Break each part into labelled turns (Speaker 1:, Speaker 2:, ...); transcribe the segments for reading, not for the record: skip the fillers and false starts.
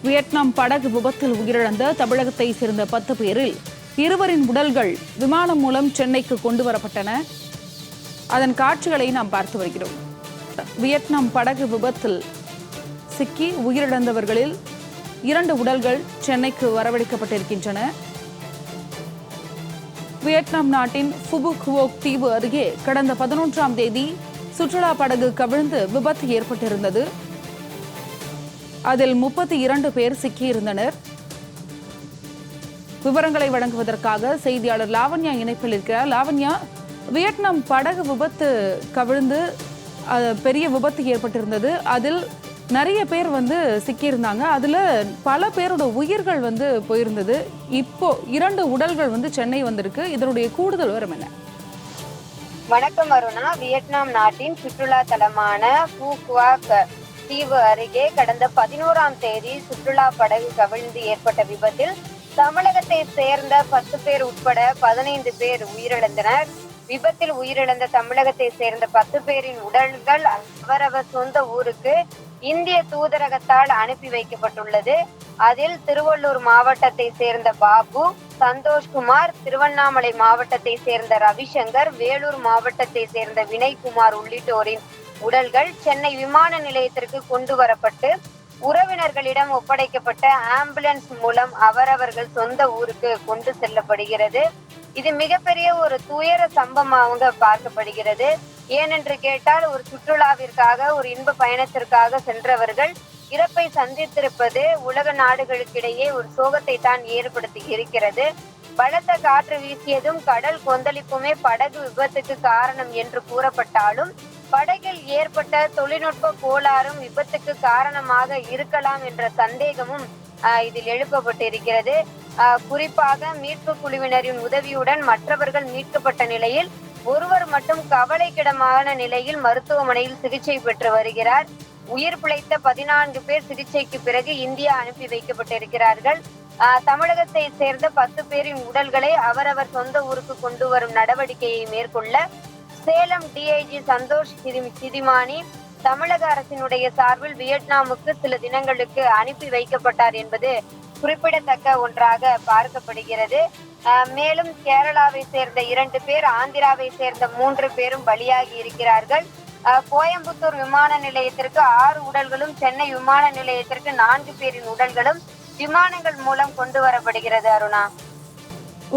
Speaker 1: Vietnam படகு விபத்தில் உயிரிழந்த தமிழகத்தை சேர்ந்த 10 பேரில் 2 உடல்கள் விமானம் மூலம் சென்னைக்கு கொண்டு வரப்பட்டன. அதன் காட்சிகளை நாம் பார்த்து வருகிறோம். வியட்நாம் படகு விபத்தில் சிக்கி உயிரிழந்தவர்களில் 2 உடல்கள் சென்னைக்கு வரவழைக்கப்பட்டிருக்கின்றன. வியட்நாம் நாட்டின் ஃபுபு குவோக் தீவு அருகே கடந்த 11ஆம் தேதி சுற்றுலா படகு கவிழ்ந்து விபத்து ஏற்பட்டிருந்தது. அதில் 32 பேர் சிக்கியிருந்தனர். விவரங்களை வழங்குவதற்காக செய்தியாளர் லாவண்யா இணைப்பில் இருக்கிறார். லாவண்யா, வியட்நாம் படகு விபத்து கவிழ்ந்து பெரிய விபத்து ஏற்பட்டிருந்தது. அதில் நிறைய பேர் சிக்கியிருந்தாங்க. அதுல பல பேரோட உயிர்கள் போயிருந்தது. இப்போ 2 உடல்கள் சென்னை வந்திருக்கு. இதனுடைய கூடுதல் விவரம் என்ன?
Speaker 2: வணக்கம் அருணா. வியட்நாம் நாட்டின் சுற்றுலா தலமான ஃபு குவாக் தீவு அருகே கடந்த 11ஆம் தேதி சுற்றுலா படகு கவிழ்ந்து ஏற்பட்ட விபத்தில் தமிழகத்தை சேர்ந்த 10 பேர் உட்பட 15 பேர் உயிரிழந்தனர். விபத்தில் உயிரிழந்த தமிழகத்தை சேர்ந்த 10 பேரின் உடல்கள் அவரவர் சொந்த ஊருக்கு இந்திய தூதரகத்தால் அனுப்பி வைக்கப்பட்டுள்ளது. அதில் திருவள்ளூர் மாவட்டத்தை சேர்ந்த பாபு, சந்தோஷ்குமார், திருவண்ணாமலை மாவட்டத்தை சேர்ந்த ரவிசங்கர், வேலூர் மாவட்டத்தை சேர்ந்த வினய்குமார் உள்ளிட்டோரின் உடல்கள் சென்னை விமான நிலையத்திற்கு கொண்டு வரப்பட்டு உறவினர்களிடம் ஒப்படைக்கப்பட்ட ஆம்புலன்ஸ் மூலம் அவரவர்கள் சொந்த ஊருக்கு கொண்டு செல்லப்படுகிறது. இது மிகப்பெரிய ஒரு துயர சம்பவமாக பார்க்கப்படுகிறது. ஏனென்று கேட்டால், ஒரு சுற்றுலாவிற்காக, ஒரு இன்ப பயணத்திற்காக சென்றவர்கள் இறப்பை சந்தித்திருப்பது உலக நாடுகளுக்கிடையே ஒரு சோகத்தை தான் ஏற்படுத்தி இருக்கிறது. பலத்த காற்று வீசியதும் கடல் கொந்தளிப்புமே படகு விபத்துக்கு காரணம் என்று கூறப்பட்டாலும், படகில் ஏற்பட்ட தொழில்நுட்ப கோளாறும் விபத்துக்கு காரணமாக இருக்கலாம் என்ற சந்தேகமும் இதில் எழுப்பப்பட்டிருக்கிறது. குறிப்பாக மீட்பு குழுவினரின் உதவியுடன் மற்றவர்கள் மீட்கப்பட்ட நிலையில் ஒருவர் மட்டும் கவலைக்கிடமான நிலையில் மருத்துவமனையில் சிகிச்சை பெற்று வருகிறார். உயிர் பிழைத்த 14 பேர் சிகிச்சைக்கு பிறகு இந்தியா அனுப்பி வைக்கப்பட்டிருக்கிறார்கள். தமிழகத்தை சேர்ந்த 10 பேரின் உடல்களை அவரவர் சொந்த ஊருக்கு கொண்டு வரும் நடவடிக்கையை மேற்கொள்ள சேலம் டிஐஜி சந்தோஷ் சிதிமானி தமிழக அரசினுடைய சார்பில் வியட்நாமுக்கு சில தினங்களுக்கு அனுப்பி வைக்கப்பட்டார் என்பது குறிப்பிடத்தக்க ஒன்றாக பார்க்கப்படுகிறது. மேலும் கேரளாவை சேர்ந்த 2 பேர், ஆந்திராவை சேர்ந்த 3 பேரும் பலியாகி இருக்கிறார்கள். கோயம்புத்தூர் விமான நிலையத்திற்கு 6 உடல்களும், சென்னை விமான நிலையத்திற்கு 4 பேரின் உடல்களும் விமானங்கள் மூலம் கொண்டு வரப்படுகிறது. அருணா,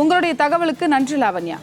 Speaker 1: உங்களுடைய தகவலுக்கு நன்றி லாவண்யா.